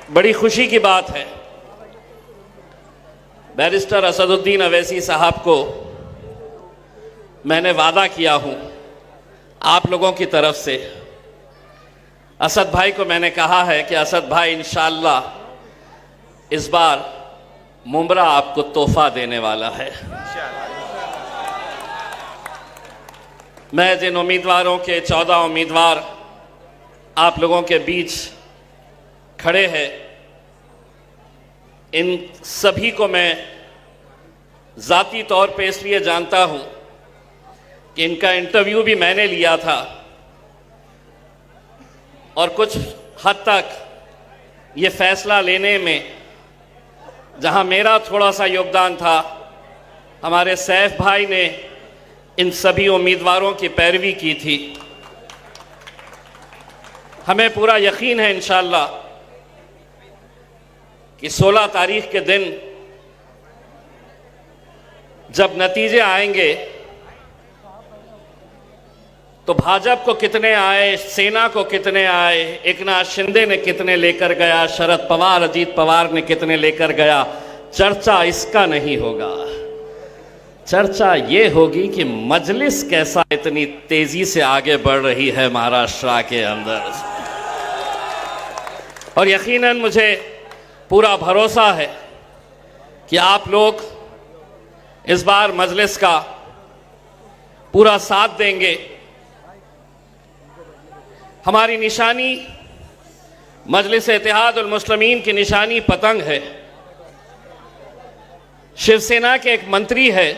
बड़ी खुशी की बात है, बैरिस्टर असदुद्दीन अवैसी साहब को मैंने वादा किया हूं आप लोगों की तरफ से। असद भाई को मैंने कहा है कि असद भाई इंशाअल्लाह इस बार मुंब्रा आपको तोहफा देने वाला है। मैं जिन उम्मीदवारों के 14 उम्मीदवार आप लोगों के बीच खड़े हैं, इन सभी को मैं ज़ाती तौर पे इसलिए जानता हूं कि इनका इंटरव्यू भी मैंने लिया था और कुछ हद तक ये फैसला लेने में जहां मेरा थोड़ा सा योगदान था, हमारे सैफ भाई ने इन सभी उम्मीदवारों की पैरवी की थी। हमें पूरा यकीन है इंशाअल्लाह कि 16 तारीख के दिन जब नतीजे आएंगे तो भाजपा को कितने आए, सेना को कितने आए, एकनाथ शिंदे ने कितने लेकर गया, शरद पवार, अजीत पवार ने कितने लेकर गया, चर्चा इसका नहीं होगा। चर्चा ये होगी कि मजलिस कैसा इतनी तेजी से आगे बढ़ रही है महाराष्ट्र के अंदर। और यकीनन मुझे पूरा भरोसा है कि आप लोग इस बार मजलिस का पूरा साथ देंगे। हमारी निशानी मजलिस इत्तेहाद उल मुस्लिमीन की निशानी पतंग है। शिवसेना के एक मंत्री है,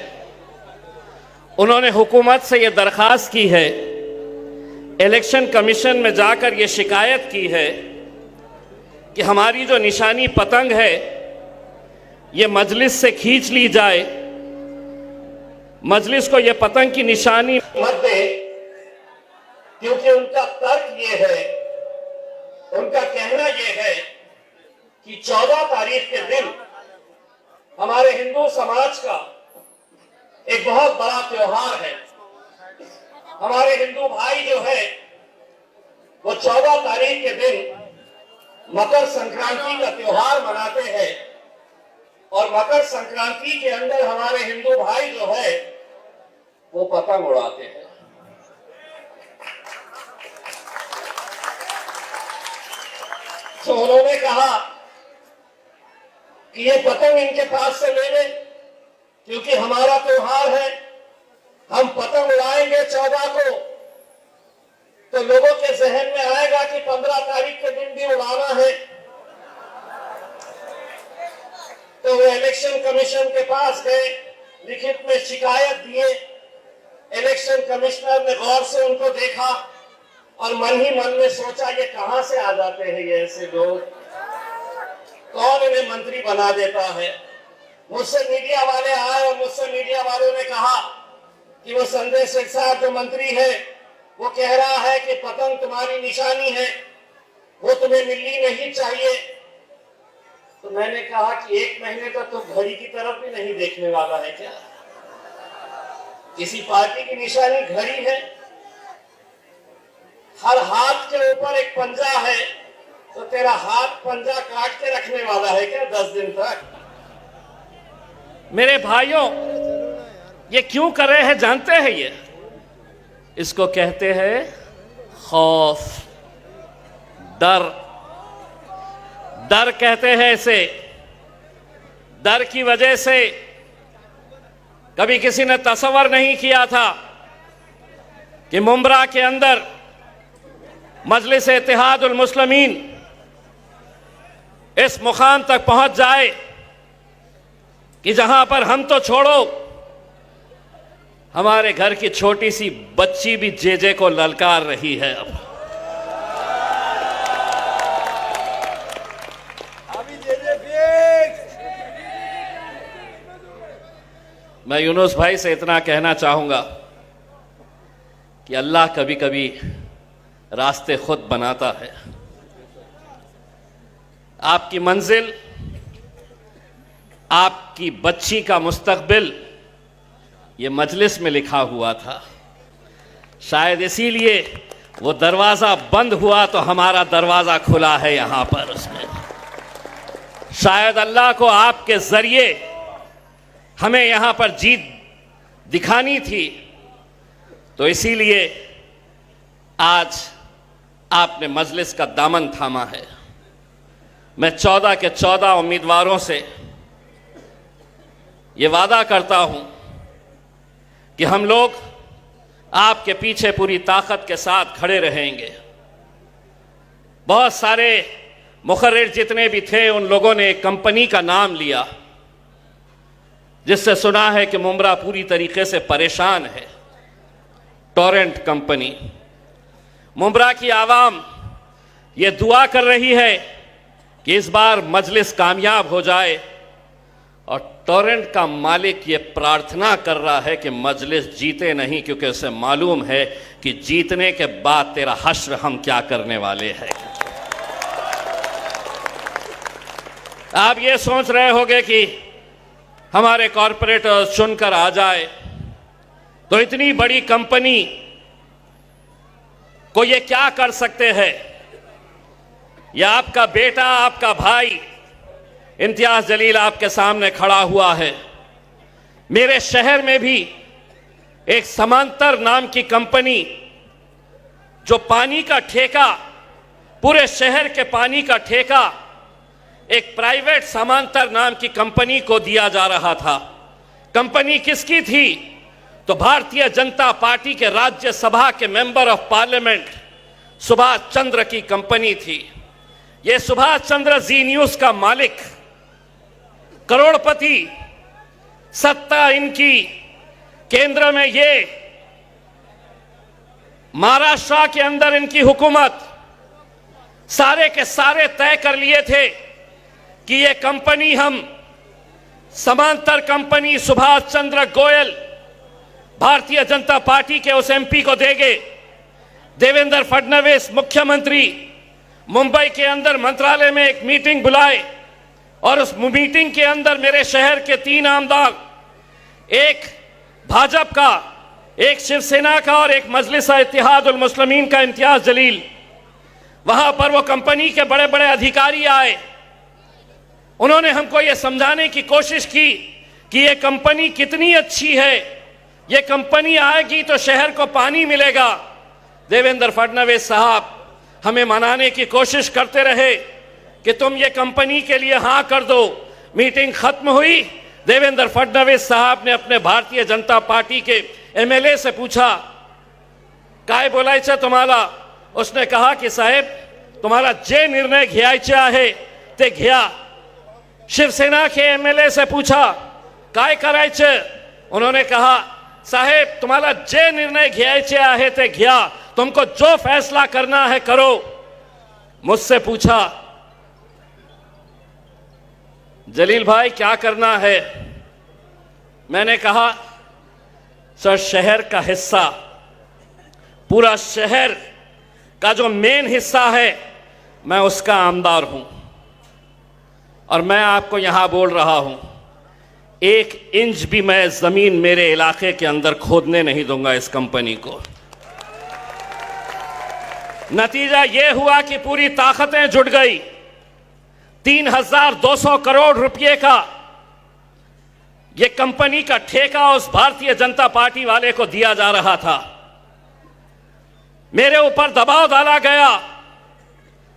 उन्होंने हुकूमत से यह दरख्वास्त की है, इलेक्शन कमीशन में जाकर यह शिकायत की है कि हमारी जो निशानी पतंग है ये मजलिस से खींच ली जाए, मजलिस को ये पतंग की निशानी मत दे। क्योंकि उनका तर्क ये है, उनका कहना ये है कि 14 तारीख के दिन हमारे हिंदू समाज का एक बहुत बड़ा त्योहार है। हमारे हिंदू भाई जो है वो 14 तारीख के दिन मकर संक्रांति का त्योहार मनाते हैं और मकर संक्रांति के अंदर हमारे हिंदू भाई जो है वो पतंग उड़ाते हैं। तो उन्होंने कहा कि ये पतंग इनके पास से ले लें क्योंकि हमारा त्योहार है, हम पतंग उड़ाएंगे 14 को, तो लोगों के जहन में आएगा कि 15 तारीख के दिन भी उड़ाना है। तो वो इलेक्शन कमीशन के पास गए, लिखित में शिकायत दिए। इलेक्शन कमिश्नर ने गौर से उनको देखा और मन ही मन में सोचा ये कहां से आ जाते हैं ये ऐसे लोग, कौन इन्हें मंत्री बना देता है। मुझसे मीडिया वाले आए और मुझसे मीडिया वालों ने कहा कि वो संजय सिंह साहब जो मंत्री है वो कह रहा है कि पतंग तुम्हारी निशानी है, वो तुम्हें मिलनी नहीं चाहिए। तो मैंने कहा कि 1 महीने तक तो घड़ी की तरफ भी नहीं देखने वाला है क्या? किसी पार्टी की निशानी घड़ी है, हर हाथ के ऊपर एक पंजा है, तो तेरा हाथ पंजा काट के रखने वाला है क्या 10 दिन तक? मेरे भाइयों, ये क्यों कर रहे हैं जानते हैं? ये इसको कहते हैं खौफ, डर। डर कहते हैं इसे। डर की वजह से कभी किसी ने तसव्वुर नहीं किया था कि मुंब्रा के अंदर मजलिस इत्तेहाद उल मुस्लिमीन इस मुकाम तक पहुंच जाए कि जहां पर हम तो छोड़ो, हमारे घर की छोटी सी बच्ची भी जेजे को ललकार रही है। अब मैं यूनुस भाई से इतना कहना चाहूंगा कि अल्लाह कभी कभी रास्ते खुद बनाता है। आपकी मंजिल, आपकी बच्ची का मुस्तकबिल ये मजलिस में लिखा हुआ था। शायद इसीलिए वो दरवाज़ा बंद हुआ तो हमारा दरवाज़ा खुला है यहाँ पर उसमें। शायद अल्लाह को आपके जरिए हमें यहां पर जीत दिखानी थी, तो इसीलिए आज आपने मजलिस का दामन थामा है। मैं 14 के 14 उम्मीदवारों से ये वादा करता हूं कि हम लोग आपके पीछे पूरी ताकत के साथ खड़े रहेंगे। बहुत सारे मुखर्रिर जितने भी थे उन लोगों ने एक कंपनी का नाम लिया जिससे सुना है कि मुंब्रा पूरी तरीके से परेशान है, टोरेंट कंपनी। मुंब्रा की आवाम ये दुआ कर रही है कि इस बार मजलिस कामयाब हो जाए, और टोरेंट का मालिक ये प्रार्थना कर रहा है कि मजलिस जीते नहीं, क्योंकि उसे मालूम है कि जीतने के बाद तेरा हश्र हम क्या करने वाले हैं। आप ये सोच रहे होंगे कि हमारे कॉरपोरेटर चुनकर आ जाए, तो इतनी बड़ी कंपनी को ये क्या कर सकते हैं। या आपका बेटा, आपका भाई इम्तियाज जलील आपके सामने खड़ा हुआ है। मेरे शहर में भी एक समांतर नाम की कंपनी, जो पानी का ठेका, पूरे शहर के पानी का ठेका एक प्राइवेट समांतर नाम की कंपनी को दिया जा रहा था। कंपनी किसकी थी? तो भारतीय जनता पार्टी के राज्यसभा के member of parliament Subhash Chandra की कंपनी थी। यह सुभाष चंद्र जी न्यूज का मालिक, करोड़पति, सत्ता इनकी केंद्र में, ये महाराष्ट्र के अंदर इनकी हुकूमत, सारे के सारे तय कर लिए थे कि ये कंपनी हम समांतर कंपनी सुभाष चंद्र गोयल भारतीय जनता पार्टी के उस एमपी को देंगे। देवेंद्र फडणवीस मुख्यमंत्री मुंबई के अंदर मंत्रालय में एक मीटिंग बुलाए, और उस मीटिंग के अंदर मेरे शहर के 3 आमदार, एक भाजपा का, एक शिवसेना का और एक मजलिस इत्तेहादुल मुस्लिमीन का इम्तियाज जलील, वहां पर वो कंपनी के बड़े बड़े अधिकारी आए। उन्होंने हमको ये समझाने की कोशिश की कि ये कंपनी कितनी अच्छी है, ये कंपनी आएगी तो शहर को पानी मिलेगा। देवेंद्र फडणवीस साहब हमें मनाने की कोशिश करते रहे कि तुम ये कंपनी के लिए हाँ कर दो। मीटिंग खत्म हुई, देवेंद्र फडणवीस साहब ने अपने भारतीय जनता पार्टी के एमएलए से पूछा, काय बोलायचं तुम्हाला? उसने कहा कि साहेब, तुम्हाला जे निर्णय घ्यायचे आहे ते घ्या। शिवसेना के एमएलए से पूछा, काय करायचं? उन्होंने कहा, साहेब तुम्हाला जे निर्णय घ्यायचे आहे ते घ्या, तुमको जो फैसला करना है करो। मुझसे पूछा, जलील भाई क्या करना है? मैंने कहा, सर शहर का हिस्सा, पूरा शहर का जो मेन हिस्सा है, मैं उसका आमदार हूं, और मैं आपको यहां बोल रहा हूं, 1 इंच भी मैं जमीन मेरे इलाके के अंदर खोदने नहीं दूंगा इस कंपनी को। नतीजा यह हुआ कि पूरी ताकतें जुट गई। 3200 करोड़ रुपए का यह कंपनी का ठेका उस भारतीय जनता पार्टी वाले को दिया जा रहा था। मेरे ऊपर दबाव डाला गया,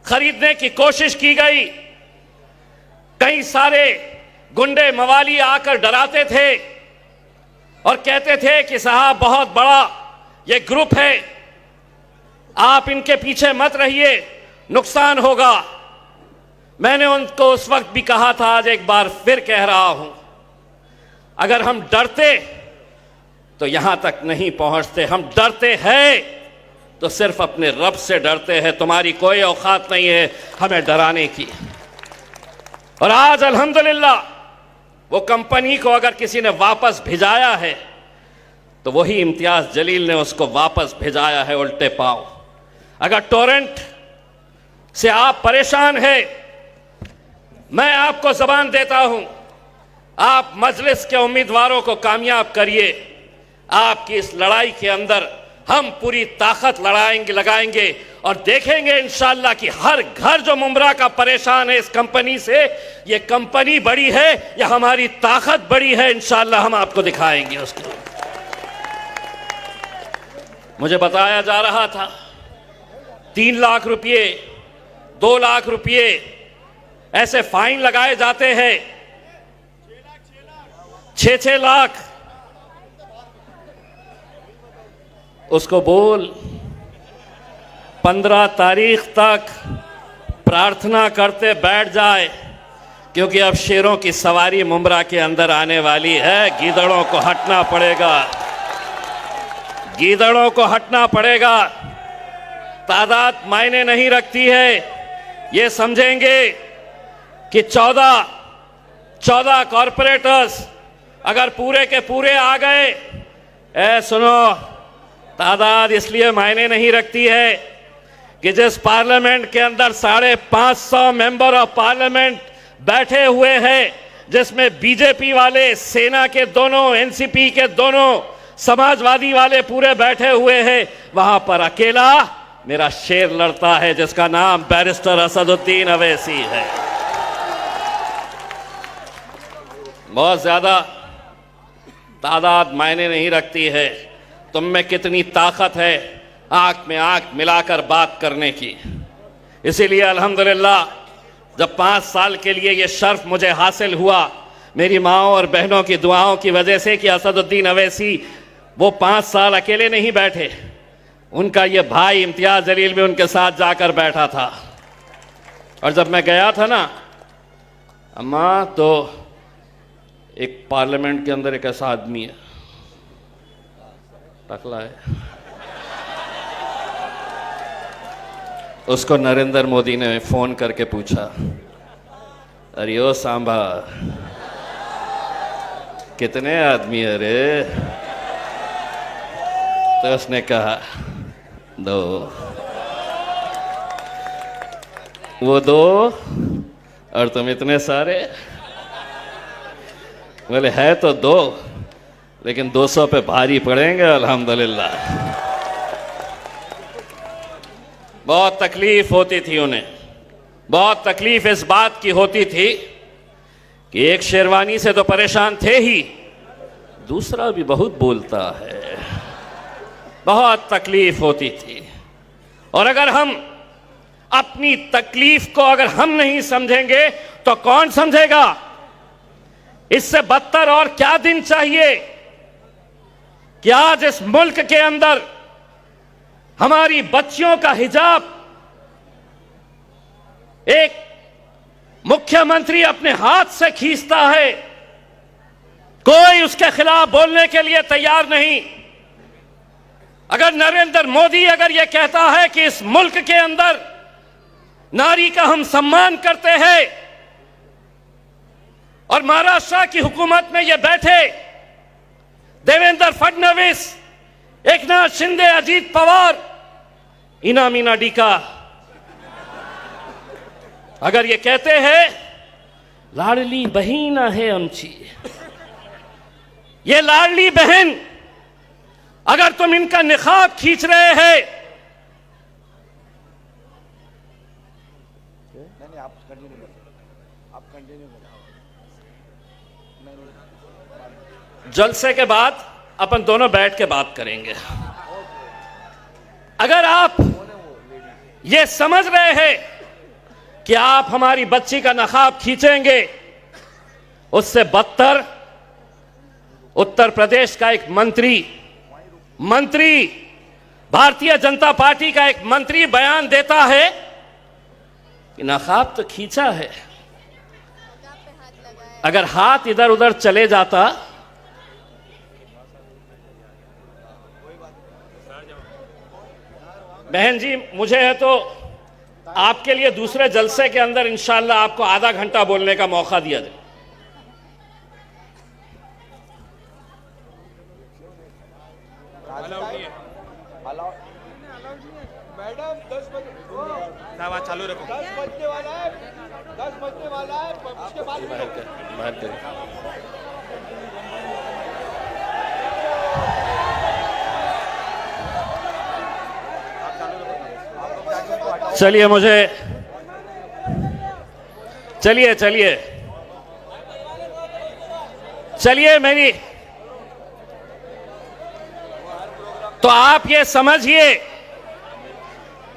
खरीदने की कोशिश की गई। कई सारे गुंडे मवाली आकर डराते थे और कहते थे कि साहब बहुत बड़ा ये ग्रुप है, आप इनके पीछे मत रहिए, नुकसान होगा। मैंने उनको उस वक्त भी कहा था, आज एक बार फिर कह रहा हूं, अगर हम डरते तो यहां तक नहीं पहुंचते। हम डरते हैं तो सिर्फ अपने रब से डरते हैं। तुम्हारी कोई औकात नहीं है हमें डराने की। और आज अल्हम्दुलिल्लाह वो कंपनी को अगर किसी ने वापस भिजाया है तो वही इम्तियाज जलील ने उसको वापस भिजाया है उल्टे पांव। अगर टोरेंट से आप परेशान हैं, मैं आपको जबान देता हूं, आप मजलिस के उम्मीदवारों को कामयाब करिए। आपकी इस लड़ाई के अंदर हम पूरी ताकत लगाएंगे और देखेंगे इंशाअल्लाह कि हर घर जो मुमरा का परेशान है इस कंपनी से, ये कंपनी बड़ी है या हमारी ताकत बड़ी है, इंशाअल्लाह हम आपको दिखाएंगे उसको। मुझे बताया जा रहा था 3 लाख रुपये, 2 लाख रुपये ऐसे फाइन लगाए जाते हैं, 6-6 लाख। उसको बोल 15 तारीख तक प्रार्थना करते बैठ जाए, क्योंकि अब शेरों की सवारी मुमरा के अंदर आने वाली है। गीदड़ों को हटना पड़ेगा, गीदड़ों को हटना पड़ेगा। तादाद मायने नहीं रखती है। ये समझेंगे कि 14 कॉरपोरेटर्स अगर पूरे के पूरे आ गए, सुनो, तादाद इसलिए मायने नहीं रखती है कि जिस पार्लियामेंट के अंदर 550 मेंबर ऑफ पार्लियामेंट बैठे हुए हैं, जिसमें बीजेपी वाले, सेना के दोनों, एनसीपी के दोनों, समाजवादी वाले पूरे बैठे हुए हैं, वहां पर अकेला मेरा शेर लड़ता है जिसका नाम बैरिस्टर असदुद्दीन अवैसी है। बहुत ज्यादा तादाद मायने नहीं रखती है। तुम में कितनी ताकत है आंख में आंख मिलाकर बात करने की। इसीलिए अल्हम्दुलिल्लाह जब 5 साल के लिए ये शर्फ मुझे हासिल हुआ, मेरी माओ और बहनों की दुआओं की वजह से, कि असदुद्दीन अवैसी वो 5 साल अकेले नहीं बैठे, उनका ये भाई इम्तियाज जलील भी उनके साथ जाकर बैठा था। और जब मैं गया था ना अम्मा, तो एक पार्लियामेंट के अंदर एक ऐसा आदमी है, टकला है, उसको नरेंद्र मोदी ने फोन करके पूछा, अरे ओ सांबा, कितने आदमी है रे? तो उसने कहा 2। वो 2 और तुम इतने सारे? बोले है तो 2, लेकिन 200 पे भारी पड़ेंगे अल्हम्दुलिल्लाह। बहुत तकलीफ होती थी उन्हें, बहुत तकलीफ इस बात की होती थी कि एक शेरवानी से तो परेशान थे ही, दूसरा भी बहुत बोलता है। बहुत तकलीफ होती थी। और अगर हम अपनी तकलीफ को अगर हम नहीं समझेंगे तो कौन समझेगा? इससे बदतर और क्या दिन चाहिए कि आज इस मुल्क के अंदर हमारी बच्चियों का हिजाब एक मुख्यमंत्री अपने हाथ से खींचता है, कोई उसके खिलाफ बोलने के लिए तैयार नहीं। अगर नरेंद्र मोदी अगर यह कहता है कि इस मुल्क के अंदर नारी का हम सम्मान करते हैं, और महाराष्ट्र की हुकूमत में ये बैठे देवेंद्र फडणवीस, एकनाथ शिंदे, अजीत पवार, इना मीना डीका अगर ये कहते हैं लाडली बहीण है आमची, ये लाडली बहन, अगर तुम इनका निकाब खींच रहे हैं, आप कंटिन्यू जलसे के बाद अपन दोनों बैठ के बात करेंगे। अगर आप ये समझ रहे हैं कि आप हमारी बच्ची का नकाब खींचेंगे, उससे बदतर उत्तर प्रदेश का एक मंत्री भारतीय जनता पार्टी का एक मंत्री बयान देता है कि नकाब तो खींचा है, अगर हाथ इधर उधर चले जाता बहन जी, मुझे है तो आपके लिए दूसरे जलसे के अंदर इंशाअल्लाह आपको आधा घंटा बोलने का मौका दिया जाए। मैडम 10 बजे चालू रखो, 10 बजने वाला है, 10 बजने वाला है, उसके बाद बाहर करें। आप चालू रखो। चलिए मुझे चलिए चलिए चलिए मेरी तो आप ये समझिए।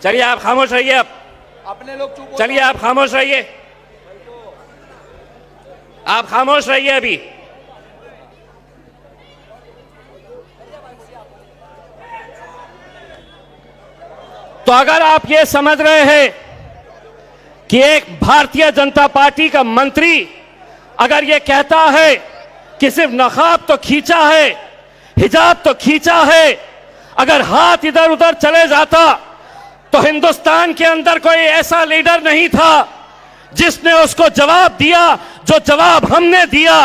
चलिए आप खामोश रहिए। अब अपने लोग चुप हो चलिए आप खामोश रहिए। आप खामोश रहिए अभी। तो अगर आप ये समझ रहे हैं कि एक भारतीय जनता पार्टी का मंत्री अगर ये कहता है कि सिर्फ नकाब तो खींचा है, हिजाब तो खींचा है, अगर हाथ इधर उधर चले जाता तो हिंदुस्तान के अंदर कोई ऐसा लीडर नहीं था जिसने उसको जवाब दिया जो जवाब हमने दिया।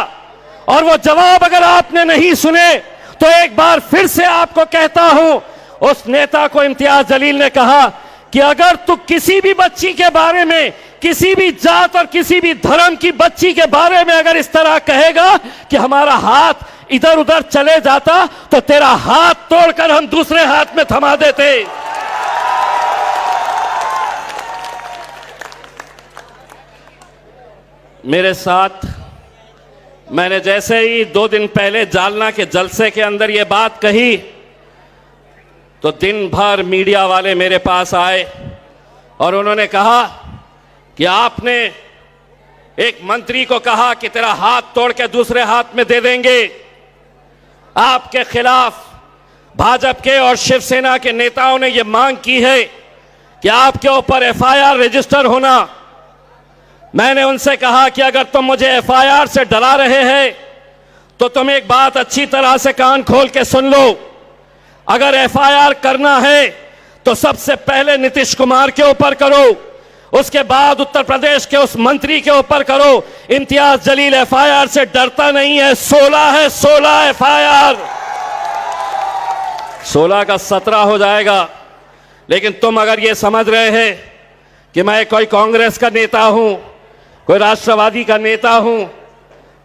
और वो जवाब अगर आपने नहीं सुने तो एक बार फिर से आपको कहता हूं, उस नेता को इम्तियाज जलील ने कहा कि अगर तू किसी भी बच्ची के बारे में, किसी भी जात और किसी भी धर्म की बच्ची के बारे में अगर इस तरह कहेगा कि हमारा हाथ इधर उधर चले जाता तो तेरा हाथ तोड़कर हम दूसरे हाथ में थमा देते। मेरे साथ मैंने जैसे ही 2 दिन पहले जालना के जलसे के अंदर यह बात कही तो दिन भर मीडिया वाले मेरे पास आए और उन्होंने कहा कि आपने एक मंत्री को कहा कि तेरा हाथ तोड़ के दूसरे हाथ में दे देंगे। आपके खिलाफ भाजपा के और शिवसेना के नेताओं ने यह मांग की है कि आपके ऊपर एफआईआर रजिस्टर होना। मैंने उनसे कहा कि अगर तुम मुझे एफआईआर से डरा रहे हैं तो तुम एक बात अच्छी तरह से कान खोल के सुन लो। अगर एफआईआर करना है तो सबसे पहले नीतीश कुमार के ऊपर करो, उसके बाद उत्तर प्रदेश के उस मंत्री के ऊपर करो। इम्तियाज जलील एफआईआर से डरता नहीं है। 16 है, 16 एफआईआर, 16 का 17 हो जाएगा। लेकिन तुम अगर ये समझ रहे हैं कि मैं कोई कांग्रेस का नेता हूं, कोई राष्ट्रवादी का नेता हूं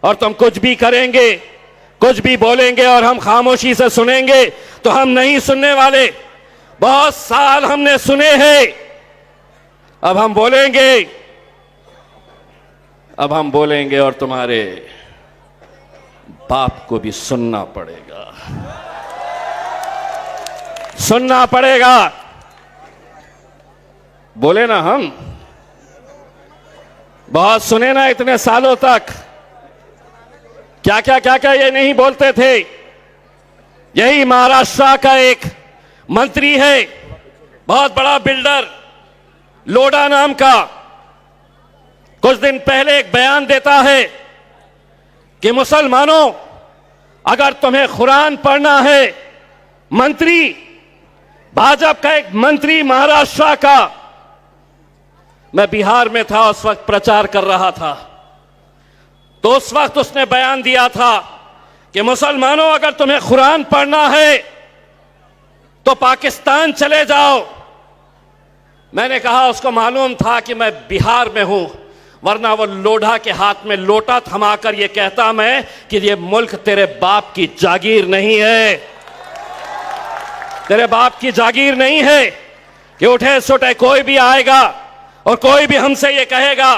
और तुम कुछ भी करेंगे, कुछ भी बोलेंगे और हम खामोशी से सुनेंगे, तो हम नहीं सुनने वाले। बहुत साल हमने सुने हैं, अब हम बोलेंगे, अब हम बोलेंगे और तुम्हारे बाप को भी सुनना पड़ेगा, सुनना पड़ेगा। बोले ना, हम बहुत सुने ना इतने सालों तक, क्या क्या क्या क्या ये नहीं बोलते थे। यही महाराष्ट्र का एक मंत्री है, बहुत बड़ा बिल्डर, लोढ़ा नाम का, कुछ दिन पहले एक बयान देता है कि मुसलमानों अगर तुम्हें कुरान पढ़ना है, मंत्री, भाजपा का एक मंत्री महाराष्ट्र का, मैं बिहार में था उस वक्त प्रचार कर रहा था, तो उस वक्त उसने बयान दिया था कि मुसलमानों अगर तुम्हें कुरान पढ़ना है तो पाकिस्तान चले जाओ। मैंने कहा उसको मालूम था कि मैं बिहार में हूं, वरना वो लोढ़ा के हाथ में लोटा थमाकर ये कहता मैं कि ये मुल्क तेरे बाप की जागीर नहीं है, तेरे बाप की जागीर नहीं है कि उठे सुटे कोई भी आएगा और कोई भी हमसे ये कहेगा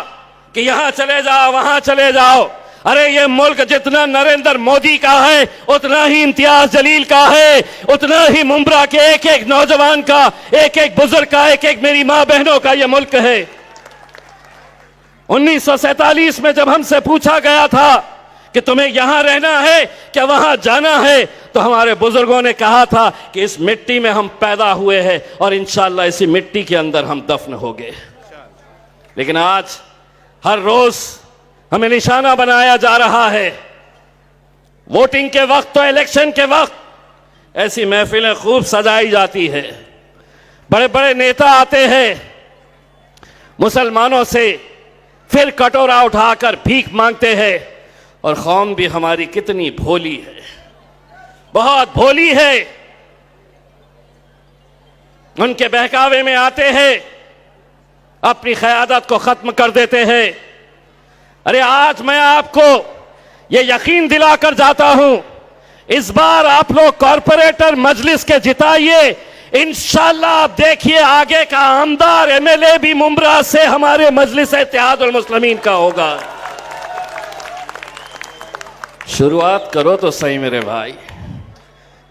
कि यहां चले जाओ, वहां चले जाओ। अरे ये मुल्क जितना नरेंद्र मोदी का है उतना ही इम्तियाज जलील का है, उतना ही मुंब्रा के एक एक नौजवान का, एक एक बुजुर्ग का, एक एक मेरी मां बहनों का ये मुल्क है। 1947 में जब हमसे पूछा गया था कि तुम्हें यहां रहना है क्या वहां जाना है, तो हमारे बुजुर्गों ने कहा था कि इस मिट्टी में हम पैदा हुए हैं और इंशाअल्लाह इसी मिट्टी के अंदर हम दफन होंगे। लेकिन आज हर रोज हमें निशाना बनाया जा रहा है। वोटिंग के वक्त तो इलेक्शन के वक्त ऐसी महफिलें खूब सजाई जाती है, बड़े बड़े नेता आते हैं, मुसलमानों से फिर कटोरा उठाकर भीख मांगते हैं। और कौम भी हमारी कितनी भोली है, बहुत भोली है। उनके बहकावे में आते हैं, अपनी क़यादत को खत्म कर देते हैं। अरे आज मैं आपको ये यकीन दिलाकर जाता हूं, इस बार आप लोग कॉरपोरेटर मजलिस के जिताइए, इंशाअल्लाह आप देखिए आगे का आमदार एमएलए भी मुमरा से हमारे मजलिस इत्तेहादुल मुस्लिमीन का होगा। शुरुआत करो तो सही मेरे भाई,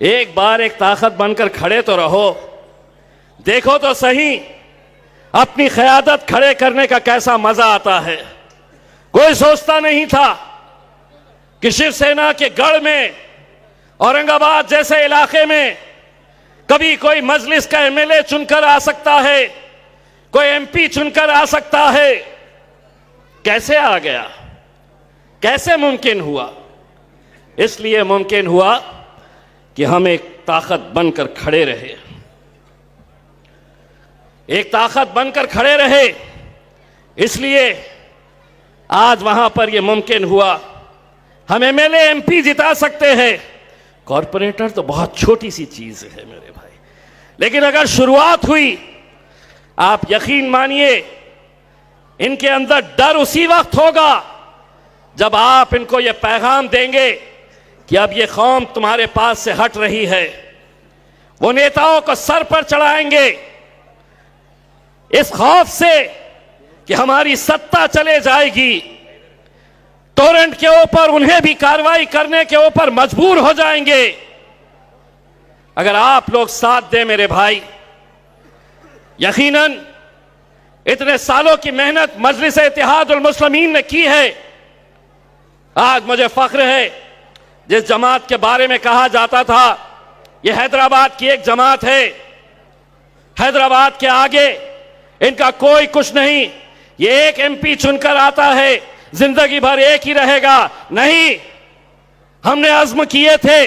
एक बार एक ताकत बनकर खड़े तो रहो, देखो तो सही अपनी क़यादत खड़े करने का कैसा मजा आता है। कोई सोचता नहीं था कि शिवसेना के गढ़ में, औरंगाबाद जैसे इलाके में कभी कोई मजलिस का एमएलए चुनकर आ सकता है, कोई एमपी चुनकर आ सकता है। कैसे आ गया, कैसे मुमकिन हुआ? इसलिए मुमकिन हुआ कि हम एक ताकत बनकर खड़े रहे, एक ताकत बनकर खड़े रहे, इसलिए आज वहां पर यह मुमकिन हुआ। हम एमएलए एमपी जिता सकते हैं, कॉरपोरेटर तो बहुत छोटी सी चीज है मेरे भाई, लेकिन अगर शुरुआत हुई, आप यकीन मानिए इनके अंदर डर उसी वक्त होगा जब आप इनको यह पैगाम देंगे कि अब ये कौम तुम्हारे पास से हट रही है। वो नेताओं को सर पर चढ़ाएंगे इस खौफ से कि हमारी सत्ता चले जाएगी, टोरेंट के ऊपर उन्हें भी कार्रवाई करने के ऊपर मजबूर हो जाएंगे। अगर आप लोग साथ दें मेरे भाई, यकीनन इतने सालों की मेहनत मजलिस इत्तेहादुल मुस्लिमीन ने की है। आज मुझे फख्र है, जिस जमात के बारे में कहा जाता था यह हैदराबाद की एक जमात है, हैदराबाद के आगे इनका कोई कुछ नहीं, ये एक एमपी चुनकर आता है, जिंदगी भर एक ही रहेगा। नहीं, हमने अज़्म किए थे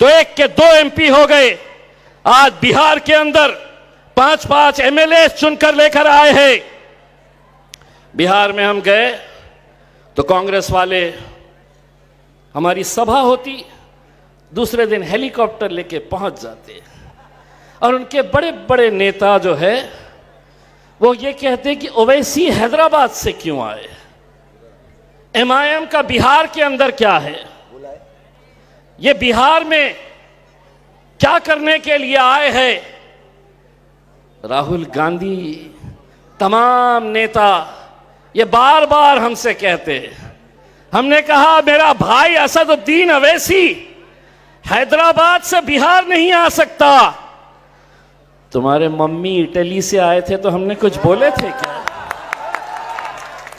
तो एक के 2 एमपी हो गए। आज बिहार के अंदर 5-5 एमएलए चुनकर लेकर आए हैं। बिहार में हम गए तो कांग्रेस वाले, हमारी सभा होती, दूसरे दिन हेलीकॉप्टर लेके पहुंच जाते और उनके बड़े बड़े नेता जो है वो ये कहते कि ओवैसी हैदराबाद से क्यों आए, एमआईएम का बिहार के अंदर क्या है, ये बिहार में क्या करने के लिए आए हैं। राहुल गांधी, तमाम नेता ये बार बार हमसे कहते हैं। हमने कहा मेरा भाई असदुद्दीन अवैसी हैदराबाद से बिहार नहीं आ सकता। तुम्हारे मम्मी इटली से आए थे तो हमने कुछ बोले थे क्या?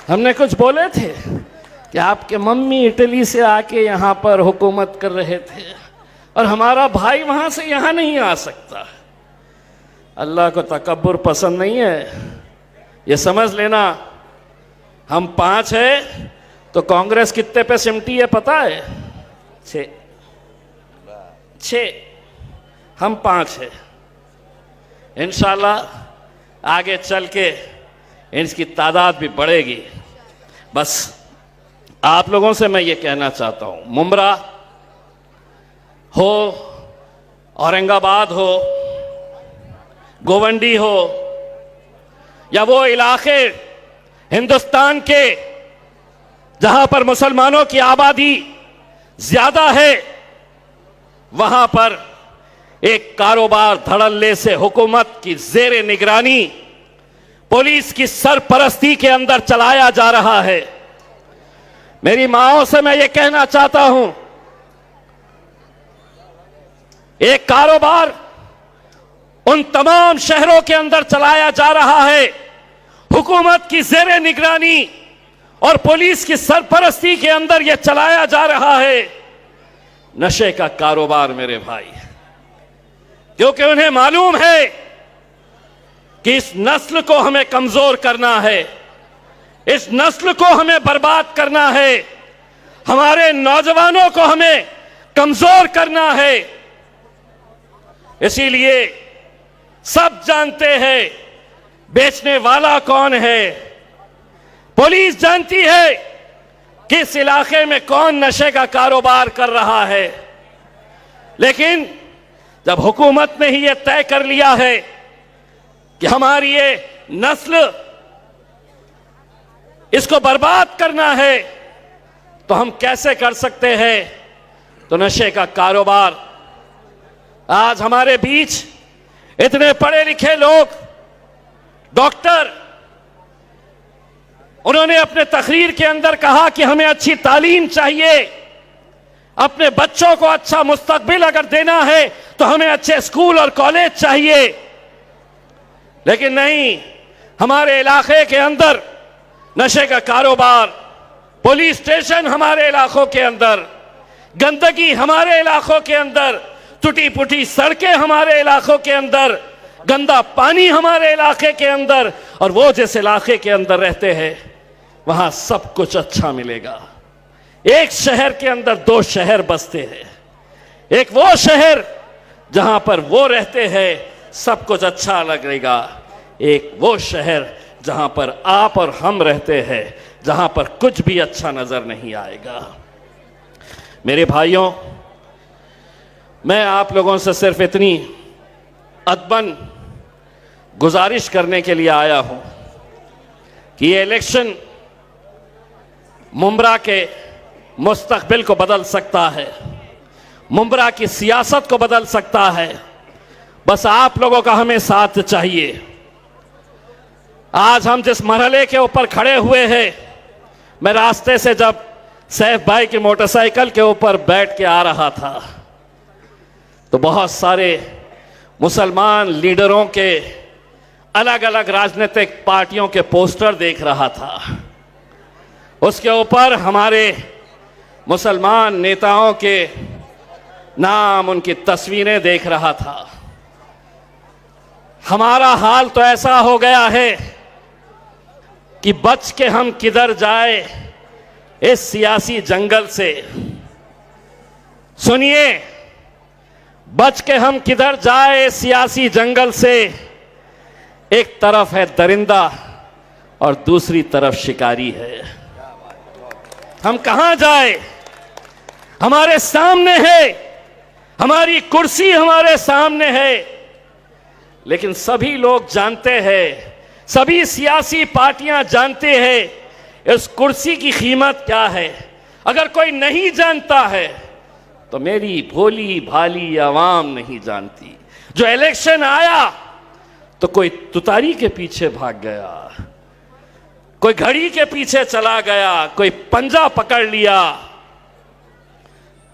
हमने कुछ बोले थे कि आपके मम्मी इटली से आके यहाँ पर हुकूमत कर रहे थे और हमारा भाई वहाँ से यहाँ नहीं आ सकता। अल्लाह को तकब्बुर पसंद नहीं है, ये समझ लेना। हम 5 है तो कांग्रेस कितने पे सिमटी है पता है? 6। हम 5 है। इंशाल्लाह आगे चल के इनकी तादाद भी बढ़ेगी। बस आप लोगों से मैं ये कहना चाहता हूँ, मुमरा हो, औरंगाबाद हो, गोवंडी हो, या वो इलाके हिंदुस्तान के जहां पर मुसलमानों की आबादी ज्यादा है, वहां पर एक कारोबार धड़ल्ले से हुकूमत की जेरे निगरानी पुलिस की सरपरस्ती के अंदर चलाया जा रहा है। मेरी माओं से मैं ये कहना चाहता हूं, एक कारोबार उन तमाम शहरों के अंदर चलाया जा रहा है, हुकूमत की जेरे निगरानी और पुलिस की सरपरस्ती के अंदर यह चलाया जा रहा है। नशे का कारोबार मेरे भाई, क्योंकि उन्हें मालूम है कि इस नस्ल को हमें कमजोर करना है, इस नस्ल को हमें बर्बाद करना है, हमारे नौजवानों को हमें कमजोर करना है। इसीलिए सब जानते हैं बेचने वाला कौन है, पुलिस जानती है किस इलाके में कौन नशे का कारोबार कर रहा है। लेकिन जब हुकूमत ने ही यह तय कर लिया है कि हमारी ये नस्ल, इसको बर्बाद करना है, तो हम कैसे कर सकते हैं? तो नशे का कारोबार आज हमारे बीच इतने पढ़े लिखे लोग, डॉक्टर, उन्होंने अपने तकरीर के अंदर कहा कि हमें अच्छी तालीम चाहिए, अपने बच्चों को अच्छा मुस्तकबिल अगर देना है तो हमें अच्छे स्कूल और कॉलेज चाहिए। लेकिन नहीं, हमारे इलाके के अंदर नशे का कारोबार, पुलिस स्टेशन हमारे इलाकों के अंदर, गंदगी हमारे इलाकों के अंदर, टूटी फूटी सड़कें हमारे इलाकों के अंदर, गंदा पानी हमारे इलाके के अंदर, और वो जिस इलाके के अंदर रहते हैं वहां सब कुछ अच्छा मिलेगा। एक शहर के अंदर दो शहर बसते हैं, एक वो शहर जहां पर वो रहते हैं सब कुछ अच्छा लगेगा, एक वो शहर जहां पर आप और हम रहते हैं जहां पर कुछ भी अच्छा नजर नहीं आएगा। मेरे भाइयों, मैं आप लोगों से सिर्फ इतनी अदबन गुजारिश करने के लिए आया हूं कि ये इलेक्शन मुंब्रा के मुस्तकबिल को बदल सकता है, मुंब्रा की सियासत को बदल सकता है। बस आप लोगों का हमें साथ चाहिए। आज हम जिस मरहले के ऊपर खड़े हुए हैं, मैं रास्ते से जब सैफ भाई की मोटरसाइकिल के ऊपर बैठ के आ रहा था तो बहुत सारे मुसलमान लीडरों के अलग अलग राजनीतिक पार्टियों के पोस्टर देख रहा था। उसके ऊपर हमारे मुसलमान नेताओं के नाम, उनकी तस्वीरें देख रहा था। हमारा हाल तो ऐसा हो गया है कि बच के हम किधर जाए इस सियासी जंगल से। सुनिए, बच के हम किधर जाए इस सियासी जंगल से। एक तरफ है दरिंदा और दूसरी तरफ शिकारी है। हम कहां जाए? हमारे सामने है, हमारी कुर्सी हमारे सामने है, लेकिन सभी लोग जानते हैं, सभी सियासी पार्टियां जानते हैं इस कुर्सी की कीमत क्या है। अगर कोई नहीं जानता है तो मेरी भोली भाली आवाम नहीं जानती। जो इलेक्शन आया तो कोई तुतारी के पीछे भाग गया, कोई घड़ी के पीछे चला गया, कोई पंजा पकड़ लिया।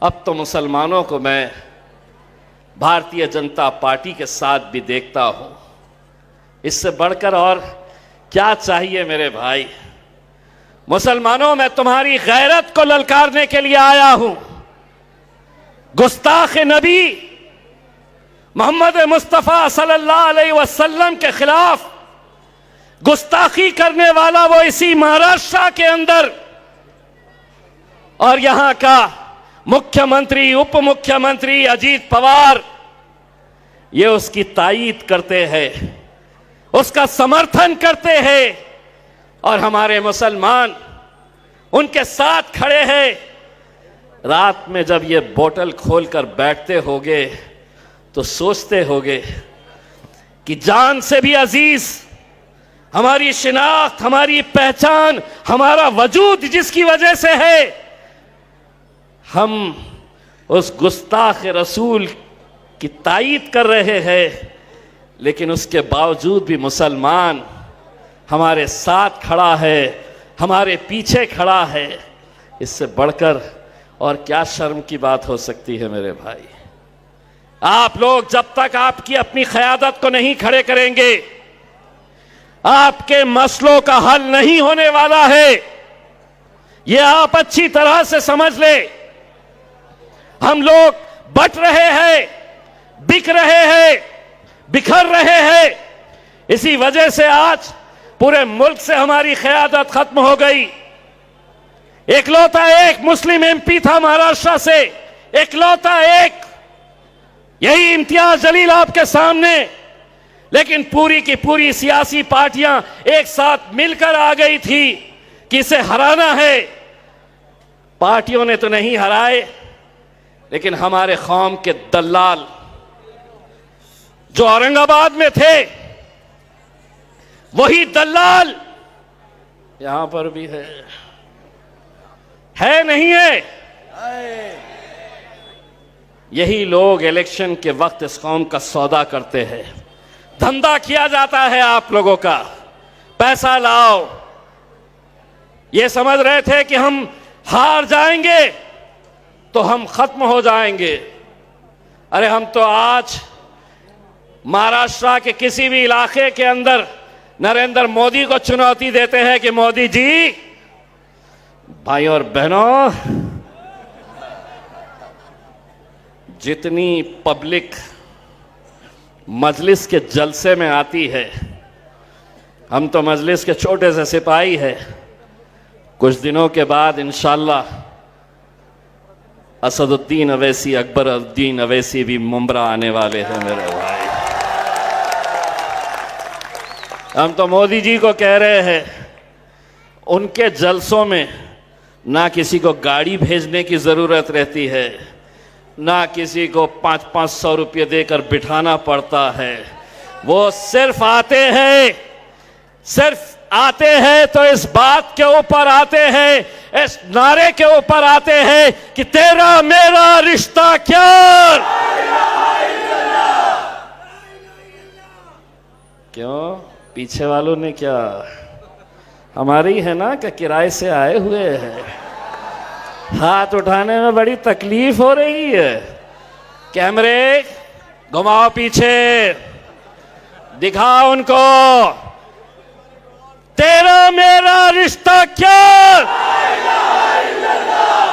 अब तो मुसलमानों को मैं भारतीय जनता पार्टी के साथ भी देखता हूं। इससे बढ़कर और क्या चाहिए मेरे भाई? मुसलमानों, मैं तुम्हारी गैरत को ललकारने के लिए आया हूं। गुस्ताख नबी मोहम्मद मुस्तफ़ा सल्लल्लाहु अलैहि वसल्लम के खिलाफ गुस्ताखी करने वाला वो इसी महाराष्ट्र के अंदर, और यहां का मुख्यमंत्री, उप मुख्यमंत्री अजीत पवार ये उसकी तायीद करते हैं, उसका समर्थन करते हैं, और हमारे मुसलमान उनके साथ खड़े हैं। रात में जब ये बोतल खोलकर बैठते होगे तो सोचते होगे कि जान से भी अजीज हमारी शिनाख्त, हमारी पहचान, हमारा वजूद जिसकी वजह से है, हम उस गुस्ताख रसूल की तायीद कर रहे हैं, लेकिन उसके बावजूद भी मुसलमान हमारे साथ खड़ा है, हमारे पीछे खड़ा है। इससे बढ़कर और क्या शर्म की बात हो सकती है मेरे भाई? आप लोग जब तक आपकी अपनी क़यादत को नहीं खड़े करेंगे, आपके मसलों का हल नहीं होने वाला है। यह आप अच्छी तरह से समझ ले। हम लोग बट रहे हैं, बिक रहे हैं, बिखर रहे हैं। इसी वजह से आज पूरे मुल्क से हमारी क़यादत खत्म हो गई। एकलौता एक मुस्लिम एमपी था महाराष्ट्र से, एकलौता एक, यही इम्तियाज जलील आपके सामने। लेकिन पूरी की पूरी सियासी पार्टियां एक साथ मिलकर आ गई थी कि इसे हराना है। पार्टियों ने तो नहीं हराए, लेकिन हमारे कौम के दलाल जो औरंगाबाद में थे, वही दलाल यहां पर भी है नहीं है? यही लोग इलेक्शन के वक्त इस कौम का सौदा करते हैं। धंधा किया जाता है आप लोगों का, पैसा लाओ। ये समझ रहे थे कि हम हार जाएंगे तो हम खत्म हो जाएंगे। अरे हम तो आज महाराष्ट्र के किसी भी इलाके के अंदर नरेंद्र मोदी को चुनौती देते हैं कि मोदी जी, भाई और बहनों, जितनी पब्लिक मजलिस के जलसे में आती है, हम तो मजलिस के छोटे से सिपाही हैं। कुछ दिनों के बाद इंशाअल्लाह असदुद्दीन अवैसी, अकबरुद्दीन अवैसी भी मुंब्रा आने वाले हैं मेरे भाई। हम तो मोदी जी को कह रहे हैं, उनके जलसों में ना किसी को गाड़ी भेजने की ज़रूरत रहती है, ना किसी को 500-500 रुपये देकर बिठाना पड़ता है। वो सिर्फ आते हैं तो इस बात के ऊपर आते हैं, इस नारे के ऊपर आते हैं कि तेरा मेरा रिश्ता क्या। क्यों? पीछे वालों ने क्या हमारी है ना कि किराए से आए हुए हैं? हाथ उठाने में बड़ी तकलीफ हो रही है। कैमरे घुमाओ, पीछे दिखाओ उनको, तेरा मेरा रिश्ता क्या,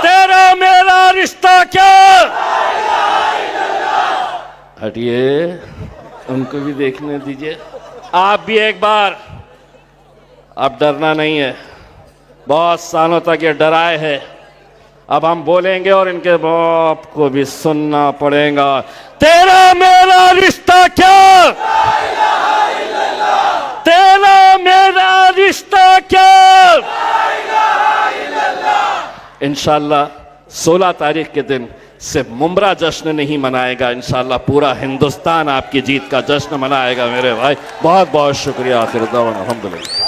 तेरा मेरा रिश्ता क्या। हटिए, उनको भी देखने दीजिए। आप भी एक बार, अब डरना नहीं है, बहुत सालों तक ये डराए हैं। अब हम बोलेंगे और इनके बाप को भी सुनना पड़ेगा। तेरा मेरा रिश्ता क्या, तेरा मेरा रिश्ता क्या। इंशाअल्लाह 16 तारीख के दिन सिर्फ मुंब्रा जश्न नहीं मनाएगा, इंशाअल्लाह पूरा हिंदुस्तान आपकी जीत का जश्न मनाएगा मेरे भाई। बहुत बहुत शुक्रिया। आखिर दावा अल्हम्दुलिल्लाह।